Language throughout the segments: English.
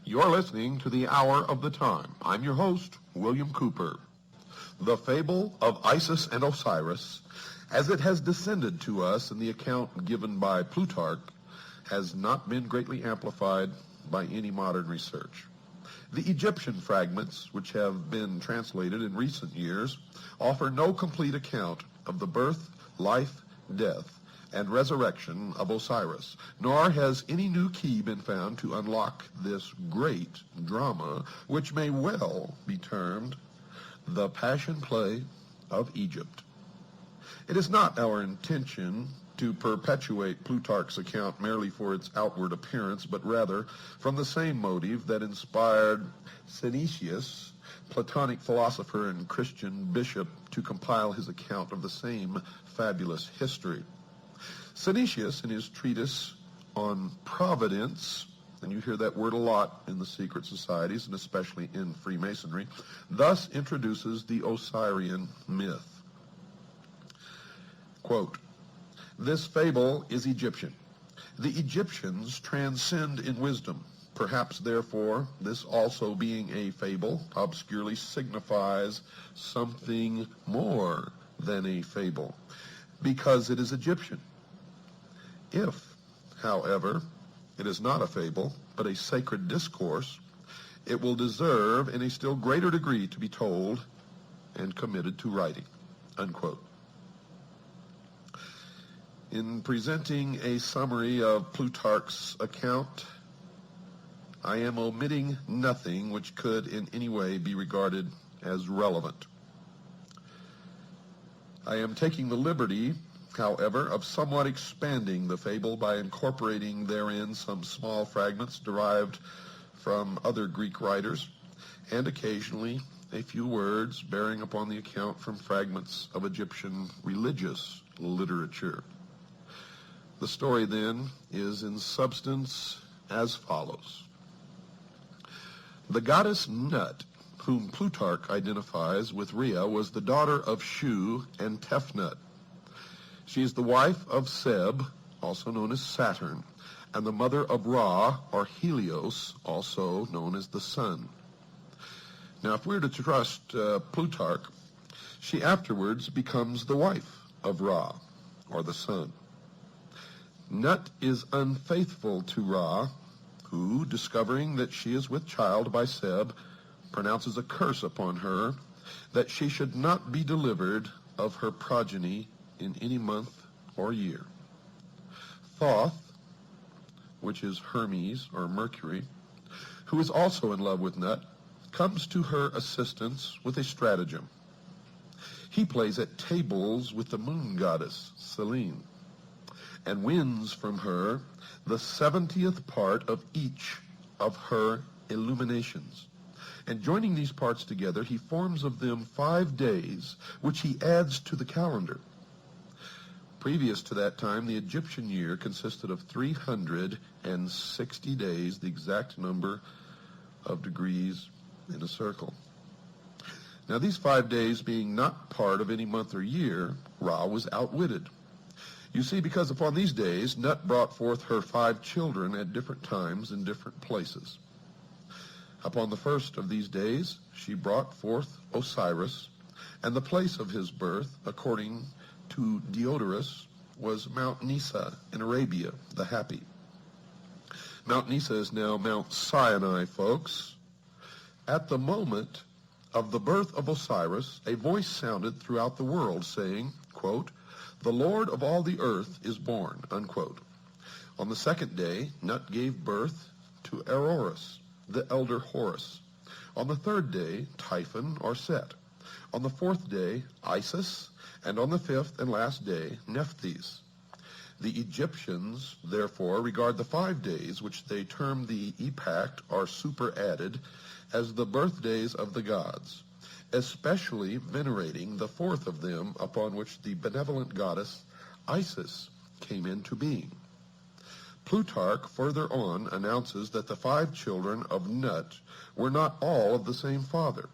You're listening to the Hour of the Time. I'm your host, William Cooper. The fable of Isis and Osiris, as it has descended to us in the account given by Plutarch, has not been greatly amplified by any modern research. The Egyptian fragments, which have been translated in recent years, offer no complete account of the birth, life, death, and resurrection of Osiris, nor has any new key been found to unlock this great drama, which may well be termed the Passion Play of Egypt. It is not our intention to perpetuate Plutarch's account merely for its outward appearance, but rather from the same motive that inspired Synesius, Platonic philosopher and Christian bishop, to compile his account of the same fabulous history. Synesius, in his treatise on Providence, and you hear that word a lot in the secret societies and especially in Freemasonry, thus introduces the Osirian myth. Quote, "This fable is Egyptian. The Egyptians transcend in wisdom. Perhaps, therefore, this also being a fable obscurely signifies something more than a fable, because it is Egyptian. If, however, it is not a fable, but a sacred discourse, it will deserve in a still greater degree to be told and committed to writing." Unquote. In presenting a summary of Plutarch's account, I am omitting nothing which could in any way be regarded as relevant. I am taking the liberty, however, of somewhat expanding the fable by incorporating therein some small fragments derived from other Greek writers, and occasionally a few words bearing upon the account from fragments of Egyptian religious literature. The story, then, is in substance as follows. The goddess Nut, whom Plutarch identifies with Rhea, was the daughter of Shu and Tefnut. She is the wife of Seb, also known as Saturn, and the mother of Ra, or Helios, also known as the sun. Now, if we're to trust Plutarch, she afterwards becomes the wife of Ra, or the sun. Nut is unfaithful to Ra, who, discovering that she is with child by Seb, pronounces a curse upon her that she should not be delivered of her progeny in any month or year. Thoth, which is Hermes or Mercury, who is also in love with Nut, comes to her assistance with a stratagem. He plays at tables with the moon goddess, Selene, and wins from her the 70th part of each of her illuminations. And joining these parts together, he forms of them 5 days, which he adds to the calendar. Previous to that time, the Egyptian year consisted of 360 days, the exact number of degrees in a circle. Now, these 5 days being not part of any month or year, Ra was outwitted. You see, because upon these days, Nut brought forth her 5 children at different times in different places. Upon the first of these days, she brought forth Osiris, and the place of his birth, according to Diodorus, was Mount Nisa in Arabia, the Happy. Mount Nisa is now Mount Sinai, folks. At the moment of the birth of Osiris, a voice sounded throughout the world saying, quote, "The Lord of all the earth is born," unquote. On the second day, Nut gave birth to Eroris, the elder Horus. On the third day, Typhon or Set. On the fourth day, Isis, and on the fifth and last day, Nephthys. The Egyptians, therefore, regard the 5 days, which they term the epact or superadded, as the birthdays of the gods, especially venerating the fourth of them, upon which the benevolent goddess Isis came into being. Plutarch further on announces that the 5 children of Nut were not all of the same father,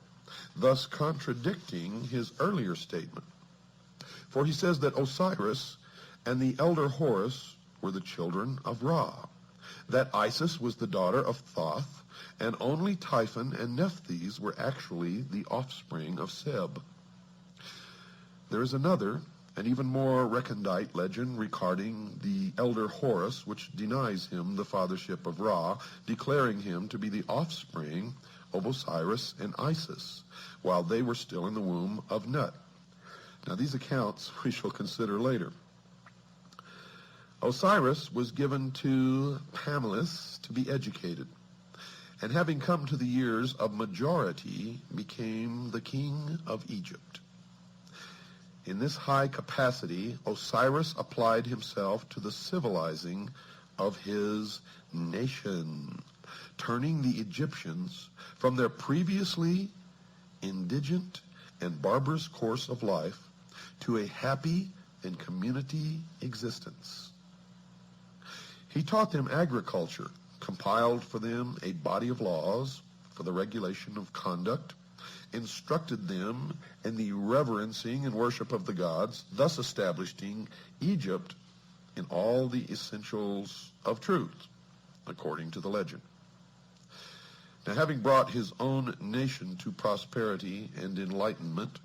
thus contradicting his earlier statement. For he says that Osiris and the elder Horus were the children of Ra, that Isis was the daughter of Thoth, and only Typhon and Nephthys were actually the offspring of Seb. There is another, and even more recondite legend regarding the elder Horus, which denies him the fathership of Ra, declaring him to be the offspring of Osiris and Isis, while they were still in the womb of Nut. Now, these accounts we shall consider later. Osiris was given to Pamela to be educated, and having come to the years of majority, became the king of Egypt. In this high capacity, Osiris applied himself to the civilizing of his nation, turning the Egyptians from their previously indigent and barbarous course of life to a happy and community existence. He taught them agriculture, compiled for them a body of laws for the regulation of conduct, instructed them in the reverencing and worship of the gods, thus establishing Egypt in all the essentials of truth, according to the legend. Now, having brought his own nation to prosperity and enlightenment,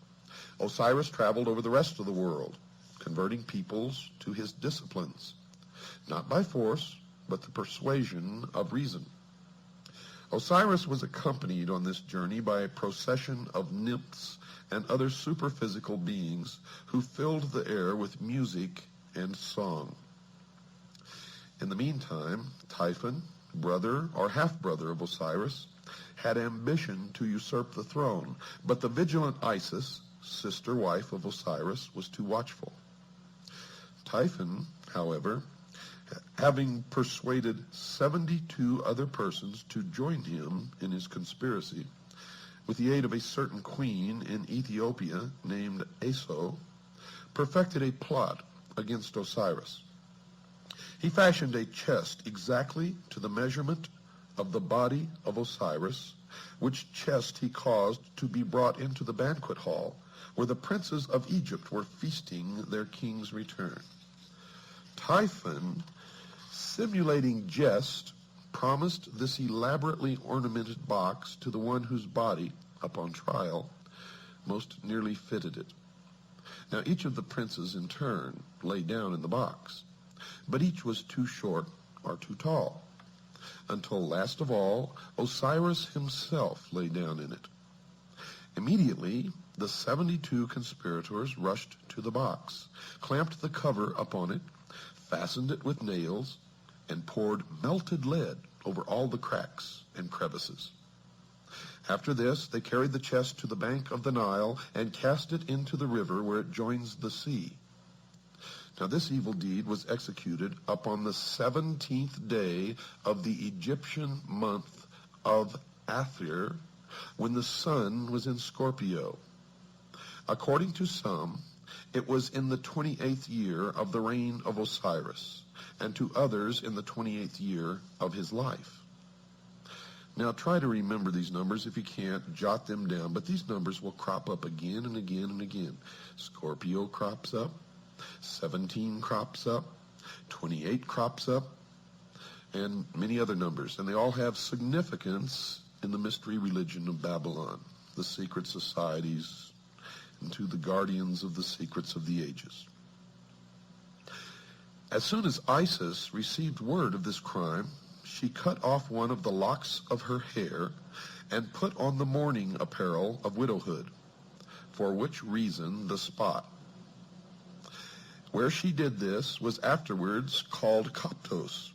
Osiris traveled over the rest of the world, converting peoples to his disciplines, not by force, but the persuasion of reason. Osiris was accompanied on this journey by a procession of nymphs and other superphysical beings who filled the air with music and song. In the meantime, Typhon, brother or half-brother of Osiris, had ambition to usurp the throne, but the vigilant Isis, sister wife of Osiris, was too watchful. Typhon, however, having persuaded 72 other persons to join him in his conspiracy, with the aid of a certain queen in Ethiopia named Aso, perfected a plot against Osiris. He fashioned a chest exactly to the measurement of the body of Osiris, which chest he caused to be brought into the banquet hall, where the princes of Egypt were feasting their king's return. Typhon, simulating jest, promised this elaborately ornamented box to the one whose body, upon trial, most nearly fitted it. Now each of the princes in turn lay down in the box, but each was too short or too tall, until last of all Osiris himself lay down in it. Immediately the 72 conspirators rushed to the box, clamped the cover upon it, fastened it with nails, and poured melted lead over all the cracks and crevices. After this, they carried the chest to the bank of the Nile and cast it into the river where it joins the sea. Now this evil deed was executed upon the 17th day of the Egyptian month of Athir, when the sun was in Scorpio. According to some, it was in the 28th year of the reign of Osiris, and to others in the 28th year of his life. Now try to remember these numbers. If you can't, jot them down, but these numbers will crop up again and again and again. Scorpio crops up, 17 crops up, 28 crops up, and many other numbers, and they all have significance in the mystery religion of Babylon, the secret societies, and to the guardians of the secrets of the ages. As soon as Isis received word of this crime, she cut off one of the locks of her hair and put on the mourning apparel of widowhood, for which reason the spot where she did this was afterwards called Koptos.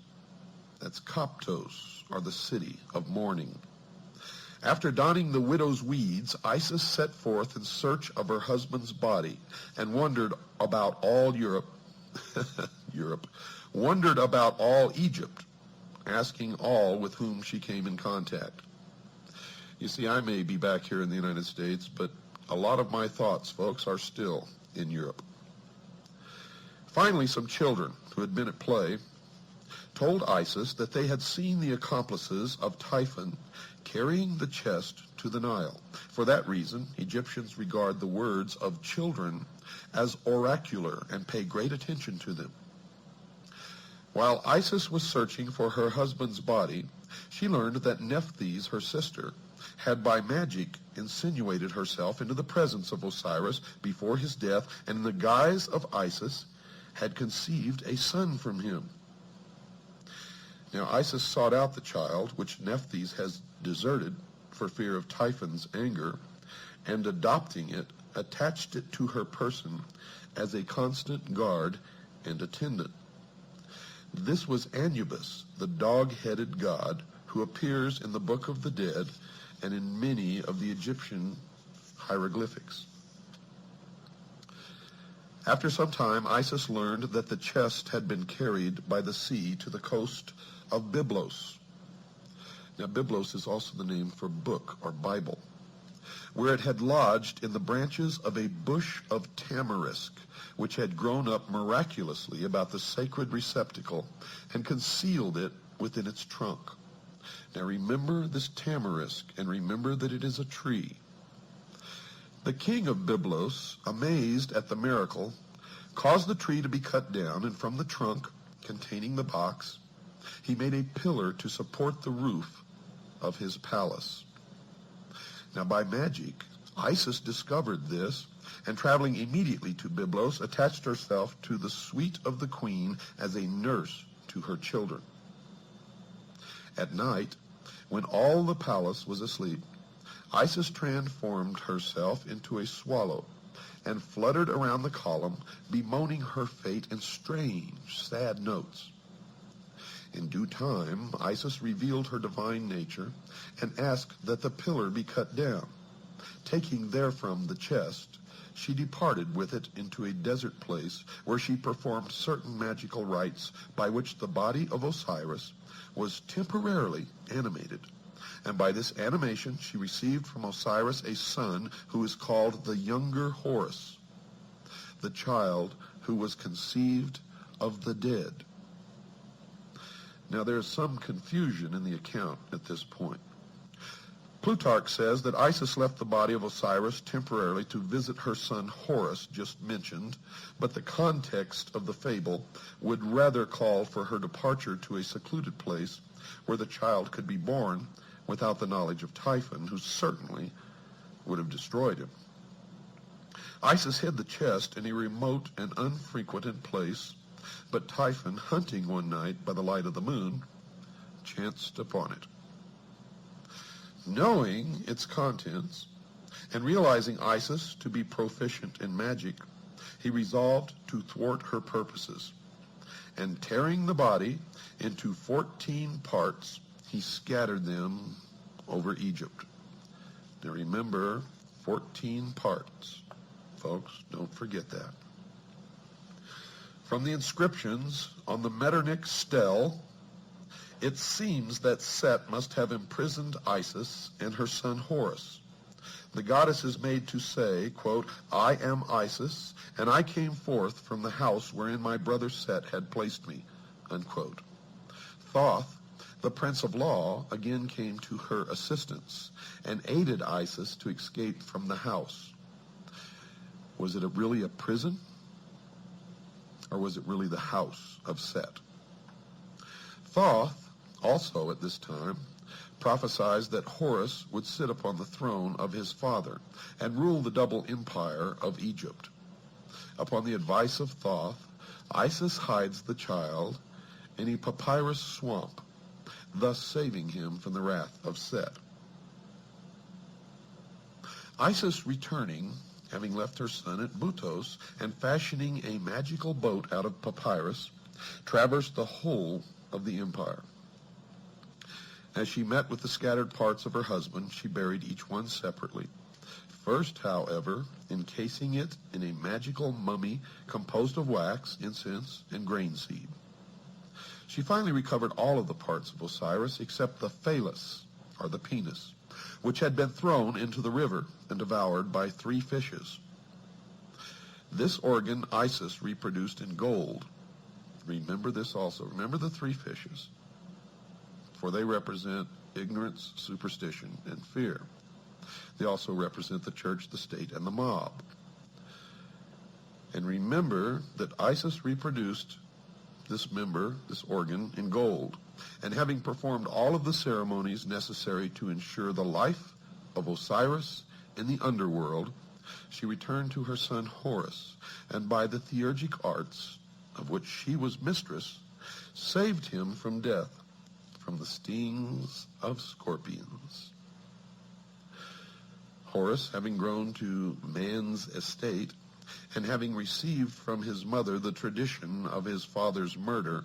That's Koptos, or the city of mourning. After donning the widow's weeds, Isis set forth in search of her husband's body and wandered about all Europe, wandered about all Egypt, asking all with whom she came in contact. You see, I may be back here in the United States, but a lot of my thoughts, folks, are still in Europe. Finally, some children who had been at play told Isis that they had seen the accomplices of Typhon carrying the chest to the Nile. For that reason, Egyptians regard the words of children as oracular and pay great attention to them. While Isis was searching for her husband's body, she learned that Nephthys, her sister, had by magic insinuated herself into the presence of Osiris before his death, and in the guise of Isis had conceived a son from him. Now Isis sought out the child, which Nephthys has deserted for fear of Typhon's anger, and adopting it, attached it to her person as a constant guard and attendant. This was Anubis, the dog-headed god, who appears in the Book of the Dead and in many of the Egyptian hieroglyphics. After some time, Isis learned that the chest had been carried by the sea to the coast of Byblos. Now, Byblos is also the name for book or Bible, where it had lodged in the branches of a bush of tamarisk, which had grown up miraculously about the sacred receptacle and concealed it within its trunk. Now remember this tamarisk, and remember that it is a tree. The king of Byblos, amazed at the miracle, caused the tree to be cut down, and from the trunk containing the box, he made a pillar to support the roof of his palace. Now by magic, Isis discovered this, and traveling immediately to Byblos, attached herself to the suite of the queen as a nurse to her children. At night, when all the palace was asleep, Isis transformed herself into a swallow and fluttered around the column, bemoaning her fate in strange, sad notes. In due time, Isis revealed her divine nature and asked that the pillar be cut down. Taking therefrom the chest, she departed with it into a desert place where she performed certain magical rites by which the body of Osiris was temporarily animated. And by this animation she received from Osiris a son who is called the younger Horus, the child who was conceived of the dead. Now there is some confusion in the account at this point. Plutarch says that Isis left the body of Osiris temporarily to visit her son Horus, just mentioned, but the context of the fable would rather call for her departure to a secluded place where the child could be born without the knowledge of Typhon, who certainly would have destroyed him. Isis hid the chest in a remote and unfrequented place, but Typhon, hunting one night by the light of the moon, chanced upon it. Knowing its contents, and realizing Isis to be proficient in magic, he resolved to thwart her purposes, and tearing the body into 14 parts, he scattered them over Egypt. Now remember, 14 parts. Folks, don't forget that. From the inscriptions on the Metternich stele, it seems that Set must have imprisoned Isis and her son Horus. The goddess is made to say, quote, "I am Isis, and I came forth from the house wherein my brother Set had placed me," unquote. Thoth, the prince of law, again came to her assistance and aided Isis to escape from the house. Was it really a prison? Or was it really the house of Set? Thoth, also at this time, prophesied that Horus would sit upon the throne of his father and rule the double empire of Egypt. Upon the advice of Thoth, Isis hides the child in a papyrus swamp, thus saving him from the wrath of Set. Isis returning, having left her son at Butos and fashioning a magical boat out of papyrus, traversed the whole of the empire. As she met with the scattered parts of her husband, she buried each one separately. First, however, encasing it in a magical mummy composed of wax, incense, and grain seed. She finally recovered all of the parts of Osiris except the phallus, or the penis, which had been thrown into the river and devoured by 3 fishes. This organ Isis reproduced in gold. Remember this also. Remember the 3 fishes, for they represent ignorance, superstition, and fear. They also represent the church, the state, and the mob. And remember that Isis reproduced this member, this organ, in gold, and having performed all of the ceremonies necessary to ensure the life of Osiris in the underworld, she returned to her son Horus, and by the theurgic arts, of which she was mistress, saved him from death, from the stings of scorpions. Horus, having grown to man's estate, and having received from his mother the tradition of his father's murder,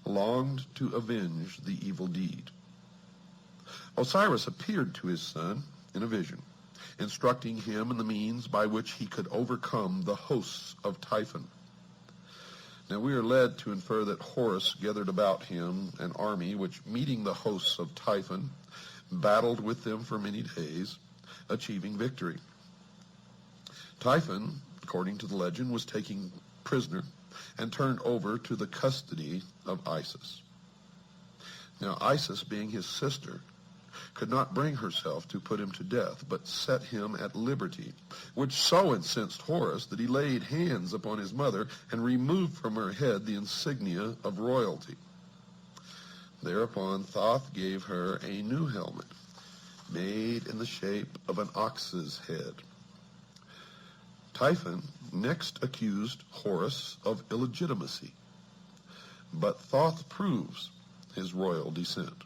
longed to avenge the evil deed. Osiris appeared to his son in a vision, instructing him in the means by which he could overcome the hosts of Typhon. Now we are led to infer that Horus gathered about him an army which, meeting the hosts of Typhon, battled with them for many days, achieving victory. Typhon, according to the legend, was taken prisoner and turned over to the custody of Isis. Now Isis, being his sister, could not bring herself to put him to death, but set him at liberty, which so incensed Horus that he laid hands upon his mother and removed from her head the insignia of royalty. Thereupon Thoth gave her a new helmet, made in the shape of an ox's head. Typhon next accused Horus of illegitimacy, but Thoth proves his royal descent.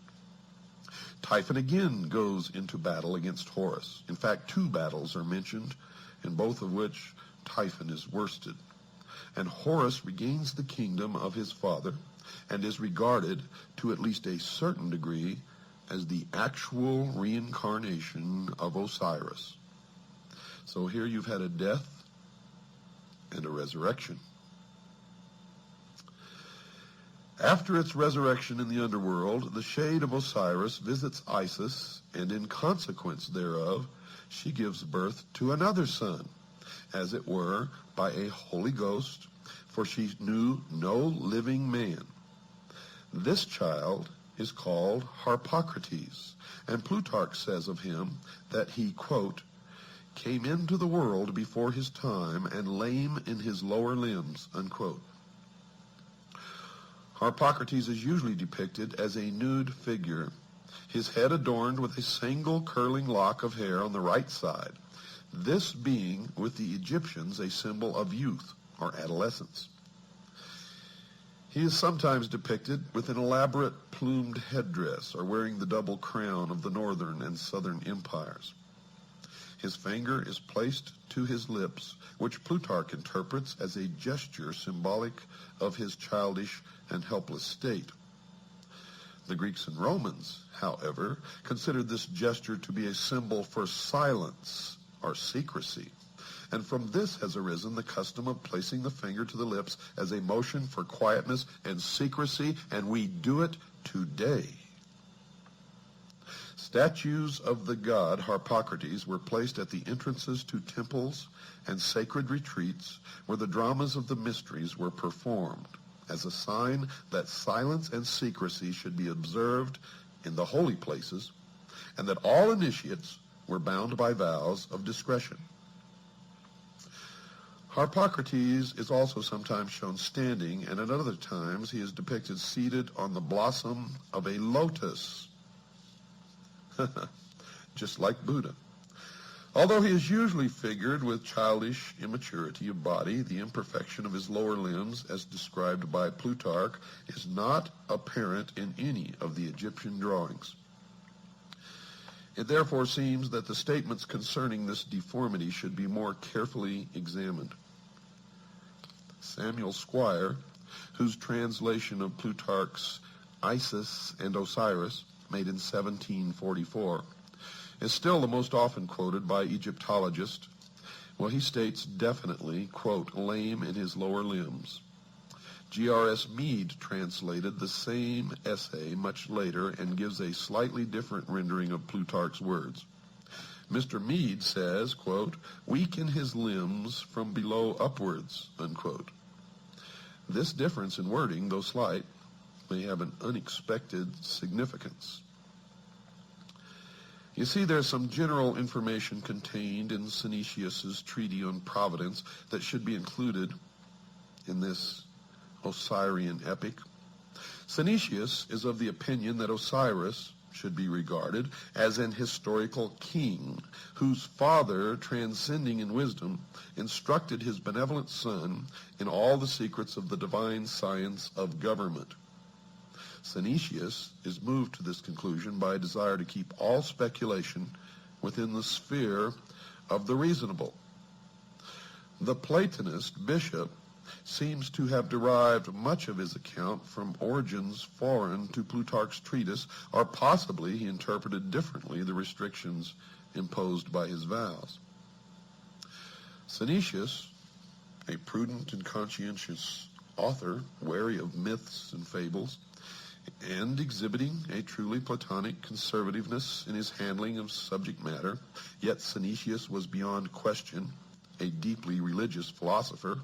Typhon again goes into battle against Horus. In fact, 2 battles are mentioned, in both of which Typhon is worsted. And Horus regains the kingdom of his father and is regarded, to at least a certain degree, as the actual reincarnation of Osiris. So here you've had a death and a resurrection. After its resurrection in the underworld, the shade of Osiris visits Isis, and in consequence thereof, she gives birth to another son, as it were, by a Holy Ghost, for she knew no living man. This child is called Harpocrates, and Plutarch says of him that he, quote, came into the world before his time and lame in his lower limbs, unquote. Harpocrates is usually depicted as a nude figure, his head adorned with a single curling lock of hair on the right side, this being with the Egyptians a symbol of youth or adolescence. He is sometimes depicted with an elaborate plumed headdress or wearing the double crown of the northern and southern empires. His finger is placed to his lips, which Plutarch interprets as a gesture symbolic of his childish and helpless state. The Greeks and Romans, however, considered this gesture to be a symbol for silence or secrecy, and from this has arisen the custom of placing the finger to the lips as a motion for quietness and secrecy, and we do it today. Statues of the god Harpocrates were placed at the entrances to temples and sacred retreats where the dramas of the mysteries were performed, as a sign that silence and secrecy should be observed in the holy places, and that all initiates were bound by vows of discretion. Harpocrates is also sometimes shown standing, and at other times he is depicted seated on the blossom of a lotus, just like Buddha. Although he is usually figured with childish immaturity of body, the imperfection of his lower limbs, as described by Plutarch, is not apparent in any of the Egyptian drawings. It therefore seems that the statements concerning this deformity should be more carefully examined. Samuel Squire, whose translation of Plutarch's Isis and Osiris, made in 1744, is still the most often quoted by Egyptologists. Well, he states definitely, quote, lame in his lower limbs. G.R.S. Mead translated the same essay much later and gives a slightly different rendering of Plutarch's words. Mr. Mead says, quote, weak in his limbs from below upwards, unquote. This difference in wording, though slight, may have an unexpected significance. You see, there's some general information contained in Synesius's treatise on providence that should be included in this Osirian epic. Synesius is of the opinion that Osiris should be regarded as an historical king whose father, transcending in wisdom, instructed his benevolent son in all the secrets of the divine science of government. Synesius is moved to this conclusion by a desire to keep all speculation within the sphere of the reasonable. The Platonist bishop seems to have derived much of his account from origins foreign to Plutarch's treatise, or possibly he interpreted differently the restrictions imposed by his vows. Synesius, a prudent and conscientious author, wary of myths and fables, and exhibiting a truly Platonic conservativeness in his handling of subject matter, yet Synesius was beyond question a deeply religious philosopher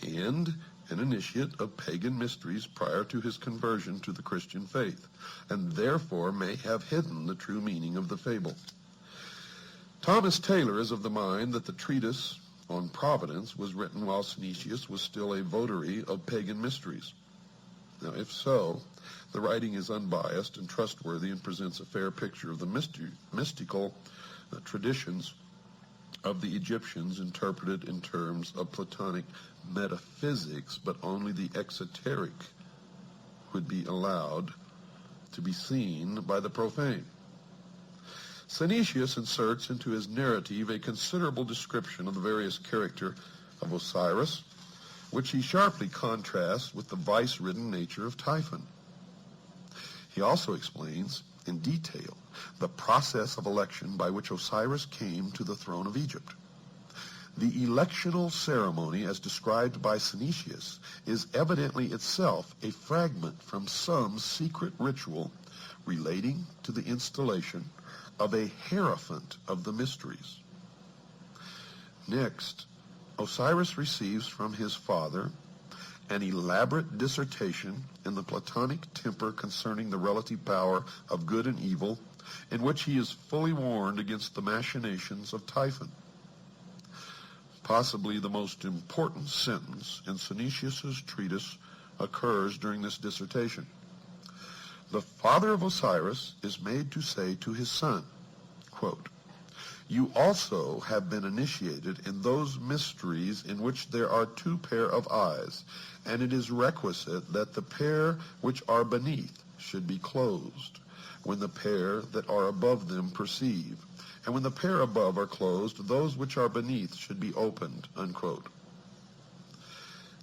and an initiate of pagan mysteries prior to his conversion to the Christian faith, and therefore may have hidden the true meaning of the fable. Thomas Taylor is of the mind that the treatise on Providence was written while Synesius was still a votary of pagan mysteries. Now, if so, the writing is unbiased and trustworthy and presents a fair picture of the mystical traditions of the Egyptians interpreted in terms of Platonic metaphysics, but only the exoteric would be allowed to be seen by the profane. Synesius inserts into his narrative a considerable description of the various character of Osiris, which he sharply contrasts with the vice-ridden nature of Typhon. He also explains in detail the process of election by which Osiris came to the throne of Egypt. The electional ceremony, as described by Synesius, is evidently itself a fragment from some secret ritual relating to the installation of a hierophant of the mysteries. Next, Osiris receives from his father an elaborate dissertation in the Platonic temper concerning the relative power of good and evil, in which he is fully warned against the machinations of Typhon. Possibly the most important sentence in Synesius's treatise occurs during this dissertation. The father of Osiris is made to say to his son, quote, "You also have been initiated in those mysteries in which there are two pair of eyes, and it is requisite that the pair which are beneath should be closed, when the pair that are above them perceive, and when the pair above are closed, those which are beneath should be opened," unquote.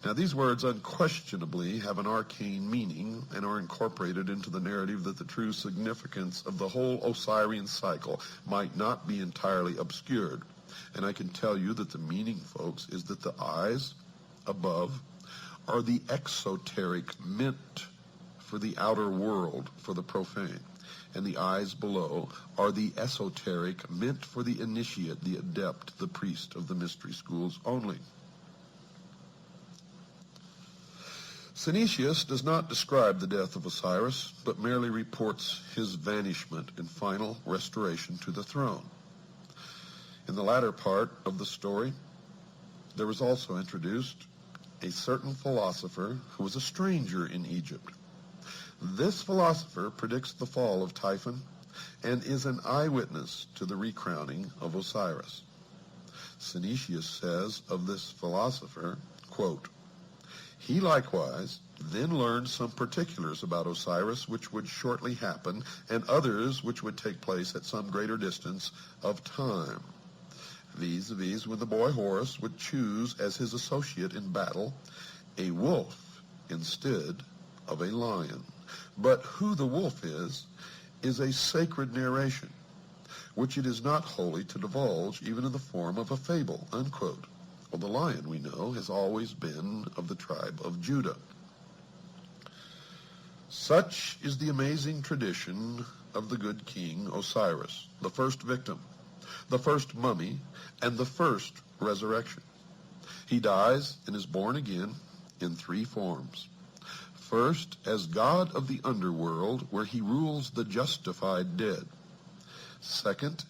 Now, these words unquestionably have an arcane meaning and are incorporated into the narrative that the true significance of the whole Osirian cycle might not be entirely obscured. And I can tell you that the meaning, folks, is that the eyes above are the exoteric meant for the outer world, for the profane, and the eyes below are the esoteric meant for the initiate, the adept, the priest of the mystery schools only. Synesius does not describe the death of Osiris, but merely reports his vanishment and final restoration to the throne. In the latter part of the story, there was also introduced a certain philosopher who was a stranger in Egypt. This philosopher predicts the fall of Typhon and is an eyewitness to the recrowning of Osiris. Synesius says of this philosopher, quote, "He likewise then learned some particulars about Osiris which would shortly happen, and others which would take place at some greater distance of time. Vis-a-vis when the boy Horus would choose as his associate in battle a wolf instead of a lion. But who the wolf is a sacred narration, which it is not holy to divulge even in the form of a fable," unquote. Well, the lion, we know, has always been of the tribe of Judah. Such is the amazing tradition of the good king Osiris, the first victim, the first mummy, and the first resurrection. He dies and is born again in three forms. First, as god of the underworld, where he rules the justified dead. Second,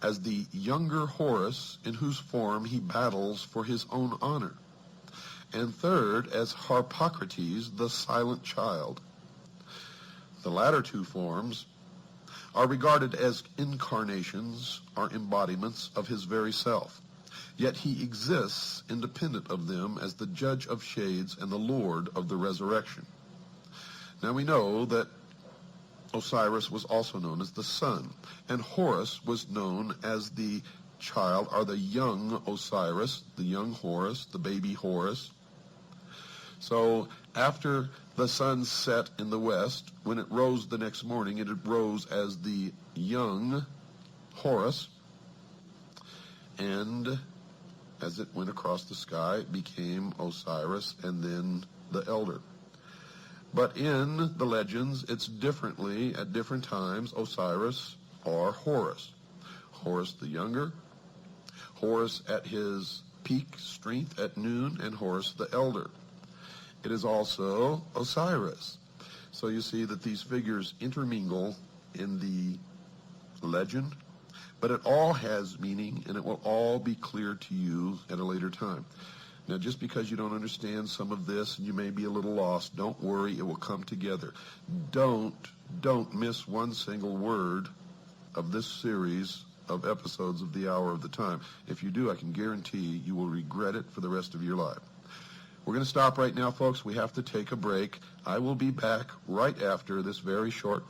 as the younger Horus, in whose form he battles for his own honor. and third as Harpocrates, the silent child. The latter two forms are regarded as incarnations or embodiments of his very self, yet he exists independent of them as the judge of shades and the lord of the resurrection. Now we know that Osiris was also known as the sun, and Horus was known as the child, or the young Osiris, the young Horus, the baby Horus. So after the sun set in the west, when it rose the next morning, it rose as the young Horus, and as it went across the sky, it became Osiris and then the elder. But in the legends, it's differently at different times Osiris or Horus. Horus the younger, Horus at his peak strength at noon, and Horus the elder. It is also Osiris. So you see that these figures intermingle in the legend, but it all has meaning, and it will all be clear to you at a later time. Now, just because you don't understand some of this and you may be a little lost, don't worry, it will come together. Don't miss one single word of this series of episodes of the Hour of the Time. If you do, I can guarantee you will regret it for the rest of your life. We're going to stop right now, folks. We have to take a break. I will be back right after this very short